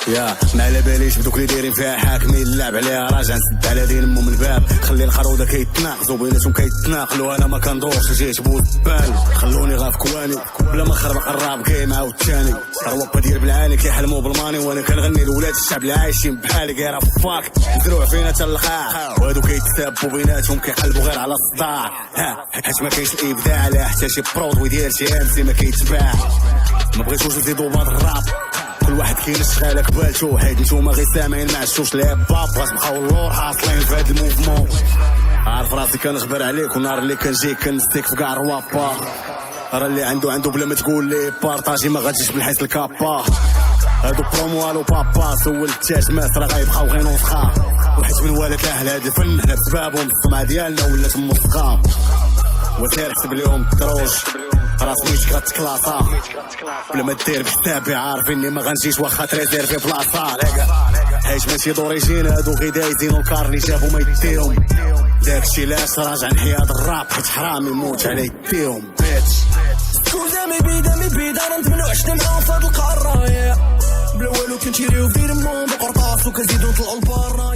يا ما على باليش بدوك اللي دايرين فيها حاكمين اللعب عليها راجع نسد على دين امو من الباب خلي الخروده كيتناقصوا بيناتهم كيتناقلوا انا ما كندورش جيت بوزبال خلوني غاف كواني بلا ما خربق الراب كايم عاود ثاني الروابا ديال بالعاني كيحلموا بالماني وانا كنغني لولاد الشعب اللي عايشين بحالي غير فاك مزروع فينا حتى الخاع وهادو كيتسابوا بيناتهم كيقلبوا غير على الصداع حيت ما كاينش الابداع لا حتى شي برودوي ديال شي امسي ما كيتباع ما بغيتوش نزيدوا بهاد الراب كل واحد كينشغالك بالشو حيت نتوما غير سامعين مع الشوش لي باب غتبقاو اللور حاصلين في هاد الموفمون عارف راسي كنخبر عليك ونهار اللي كنجي كنستيك في كاع الروابا راه اللي عنده بلا ما تقول لي بارطاجي ما غاديش من حيث الكابا هادو برومو الو بابا سول التاج ماس راه غيبقاو غير نسخه وحيت من والد اهل هاد الفن حنا بسبابهم السمعه ديالنا ولات مسخه وسير حسب ليهم الدروج راسي مش كتكلاصا بلا ما دير بحسابي عارف اني ما غنجيش واخا تريزيرفي بلاصه حيت ماشي دوريجين هادو غي دايزين والكار اللي جابو ما يديهم داكشي لاش راجع نحيا هاد الراب حيت حرام يموت على يديهم بيتش دامي بيدا انا نتمنوعش معاهم فهاد القاره بلا والو كنشريو في دمهم بقرطاس وكنزيدو نطلعو لبرا